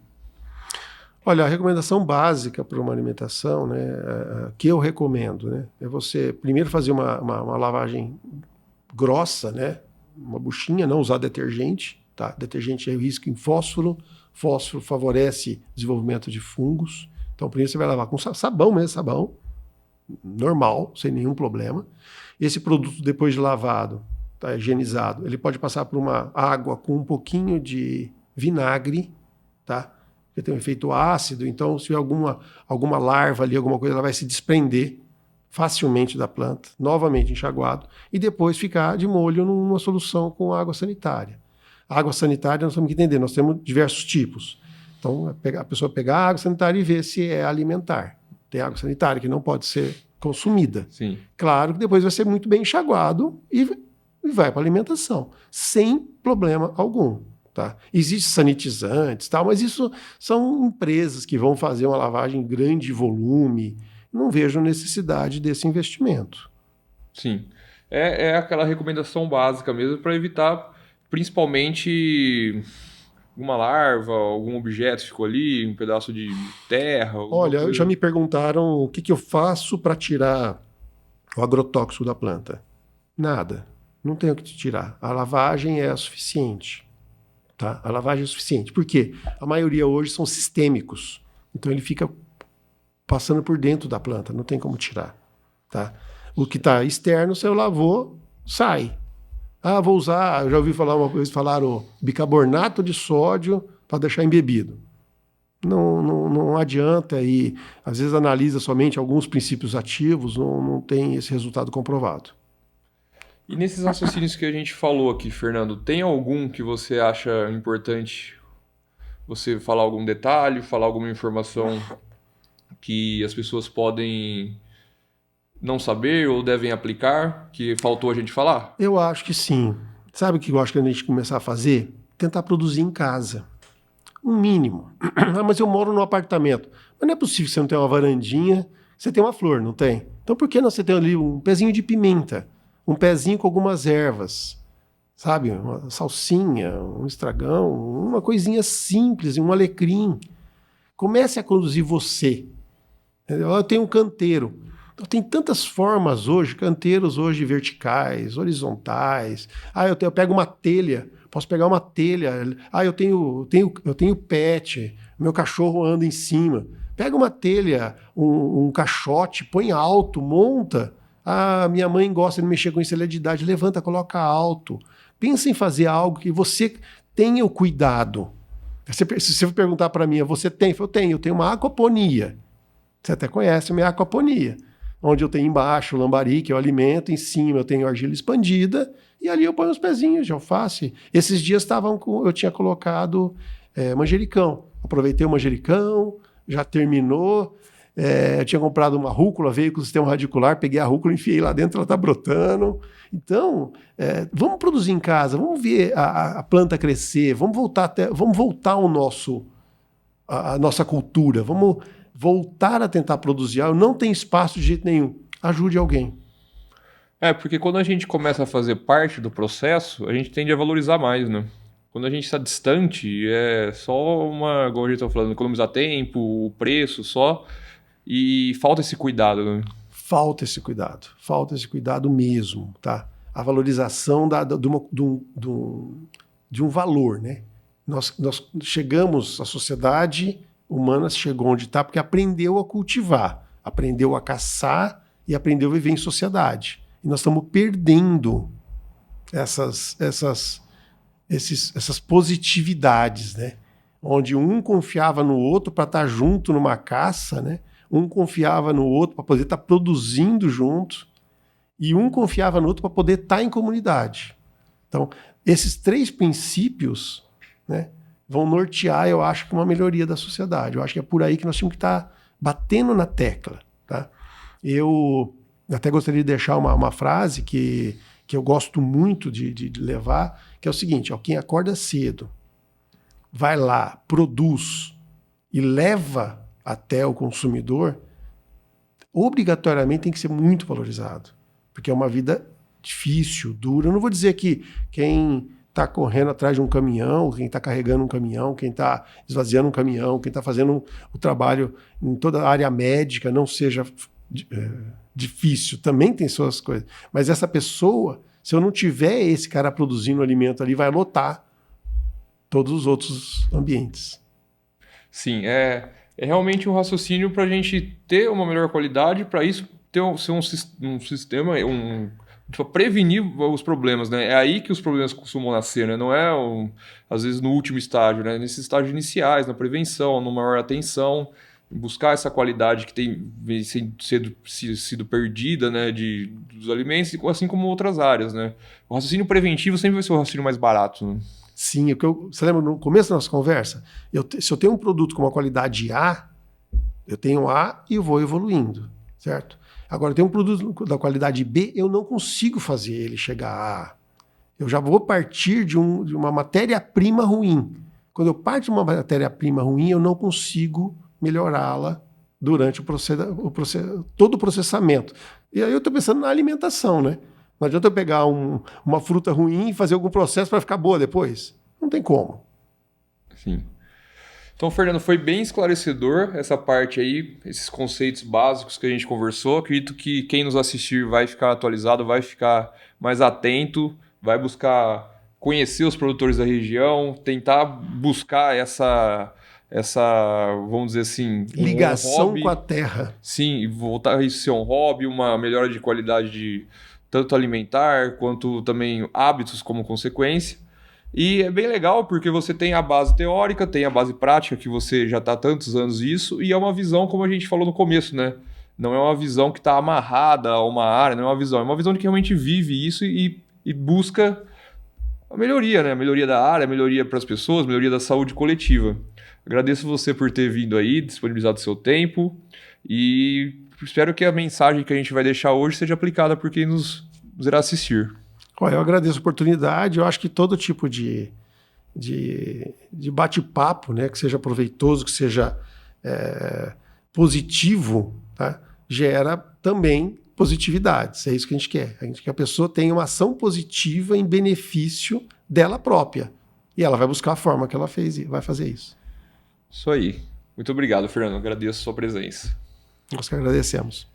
Olha, a recomendação básica para uma alimentação, né, que eu recomendo, né, é você primeiro fazer uma lavagem grossa, né, uma buchinha, não usar detergente, tá? Detergente é risco em fósforo, fósforo favorece o desenvolvimento de fungos. Então, primeiro você vai lavar com sabão mesmo, sabão normal, sem nenhum problema. Esse produto, depois de lavado, tá, higienizado, ele pode passar por uma água com um pouquinho de vinagre, tá? Porque tem um efeito ácido, então se tiver alguma larva ali, alguma coisa, ela vai se desprender facilmente da planta, novamente enxaguado, e depois ficar de molho numa solução com água sanitária. A água sanitária, nós temos que entender, nós temos diversos tipos. Então, a pessoa pegar a água sanitária e ver se é alimentar. Tem água sanitária que não pode ser consumida. Sim. Claro que depois vai ser muito bem enxaguado e vai para a alimentação, sem problema algum. Tá? Existem sanitizantes, tal, mas isso são empresas que vão fazer uma lavagem em grande volume. Não vejo necessidade desse investimento. Sim. É aquela recomendação básica mesmo para evitar, principalmente, alguma larva, algum objeto ficou ali, um pedaço de terra. Olha, já me perguntaram o que eu faço para tirar o agrotóxico da planta. Nada. Não tenho o que tirar. A lavagem é suficiente. Tá? A lavagem é suficiente. Por quê? A maioria hoje são sistêmicos. Então ele fica passando por dentro da planta, não tem como tirar. Tá? O que está externo, se eu lavou, sai. Ah, vou usar, eu já ouvi falar uma coisa, falaram bicarbonato de sódio para deixar embebido. Não adianta e às vezes analisa somente alguns princípios ativos, não tem esse resultado comprovado. E nesses raciocínios que a gente falou aqui, Fernando, tem algum que você acha importante você falar algum detalhe, falar alguma informação que as pessoas podem não saber ou devem aplicar, que faltou a gente falar? Eu acho que sim. Sabe o que eu acho que a gente começar a fazer? Tentar produzir em casa. Um mínimo. Ah, mas eu moro num apartamento. Mas não é possível que você não tenha uma varandinha, você tem uma flor, não tem? Então por que não você tem ali um pezinho de pimenta? Um pezinho com algumas ervas, sabe? Uma salsinha, um estragão, uma coisinha simples, um alecrim. Comece a conduzir você. Eu tenho um canteiro. Então, tem tantas formas hoje, canteiros hoje verticais, horizontais. Ah, eu pego uma telha, posso pegar uma telha. Ah, eu tenho pet, meu cachorro anda em cima. Pega uma telha, um caixote, põe alto, monta. Ah, minha mãe gosta de mexer com insalubridade, levanta, coloca alto. Pensa em fazer algo que você tenha o cuidado. Se você perguntar para mim, você tem? Eu tenho uma aquaponia. Você até conhece a minha aquaponia. Onde eu tenho embaixo o lambari, que eu alimento, em cima eu tenho argila expandida, e ali eu ponho os pezinhos de alface. Esses dias eu tinha colocado manjericão. Aproveitei o manjericão, já terminou. Eu tinha comprado uma rúcula, veio com o sistema radicular, peguei a rúcula, enfiei lá dentro, ela está brotando. Então, vamos produzir em casa, vamos ver a planta crescer, vamos voltar a nossa cultura, vamos voltar a tentar produzir. Eu não tenho espaço de jeito nenhum. Ajude alguém. Porque quando a gente começa a fazer parte do processo, a gente tende a valorizar mais, né? Quando a gente está distante, é só igual a gente está falando, economizar tempo, o preço só... E falta esse cuidado, né? Falta esse cuidado mesmo, tá? a valorização de um valor, né? Nós chegamos, a sociedade humana chegou onde está porque aprendeu a cultivar, aprendeu a caçar e aprendeu a viver em sociedade. E nós estamos perdendo essas positividades, né? Onde um confiava no outro para estar junto numa caça, né? Um confiava no outro para poder estar produzindo junto, e um confiava no outro para poder estar em comunidade. Então, esses 3 princípios, né, vão nortear, eu acho, uma melhoria da sociedade. Eu acho que é por aí que nós temos que estar batendo na tecla. Tá? Eu até gostaria de deixar uma frase que eu gosto muito de levar, que é o seguinte: ó, quem acorda cedo, vai lá, produz e leva até o consumidor, obrigatoriamente tem que ser muito valorizado. Porque é uma vida difícil, dura. Eu não vou dizer que quem está correndo atrás de um caminhão, quem está carregando um caminhão, quem está esvaziando um caminhão, quem está fazendo o trabalho em toda a área médica não seja difícil. Também tem suas coisas. Mas essa pessoa, se eu não tiver esse cara produzindo alimento ali, vai lotar todos os outros ambientes. Sim, é realmente um raciocínio para a gente ter uma melhor qualidade, para isso ser um sistema, para prevenir os problemas, né? É aí que os problemas costumam nascer, né? Não é, às vezes, no último estágio, né? Nesses estágios iniciais, na prevenção, na maior atenção, buscar essa qualidade que tem sido perdida, né, dos alimentos, assim como outras áreas, né? O raciocínio preventivo sempre vai ser o raciocínio mais barato, né? Sim, você lembra no começo da nossa conversa? Se eu tenho um produto com uma qualidade A, eu tenho A e eu vou evoluindo, certo? Agora, eu tenho um produto da qualidade B, eu não consigo fazer ele chegar a A. Eu já vou partir de uma matéria-prima ruim. Quando eu parto de uma matéria-prima ruim, eu não consigo melhorá-la durante todo o processamento. E aí eu estou pensando na alimentação, né? Não adianta eu pegar uma fruta ruim e fazer algum processo para ficar boa depois. Não tem como. Sim. Então, Fernando, foi bem esclarecedor essa parte aí, esses conceitos básicos que a gente conversou. Acredito que quem nos assistir vai ficar atualizado, vai ficar mais atento, vai buscar conhecer os produtores da região, tentar buscar essa vamos dizer assim, ligação com a terra. Sim, e voltar a isso ser um hobby, uma melhora de qualidade tanto alimentar quanto também hábitos como consequência. E é bem legal porque você tem a base teórica, tem a base prática, que você já está há tantos anos isso, e é uma visão, como a gente falou no começo, né? Não é uma visão que está amarrada a uma área, não é uma visão de que realmente vive isso e busca a melhoria, né? A melhoria da área, a melhoria para as pessoas, a melhoria da saúde coletiva. Agradeço você por ter vindo aí, disponibilizado o seu tempo, e espero que a mensagem que a gente vai deixar hoje seja aplicada por quem nos irá assistir. Eu agradeço a oportunidade. Eu acho que todo tipo de bate-papo, né, que seja proveitoso, que seja positivo, tá, gera também positividades. É isso que a gente quer. A gente quer que a pessoa tenha uma ação positiva em benefício dela própria. E ela vai buscar a forma que ela fez e vai fazer isso. Isso aí. Muito obrigado, Fernando. Agradeço a sua presença. Nós que agradecemos.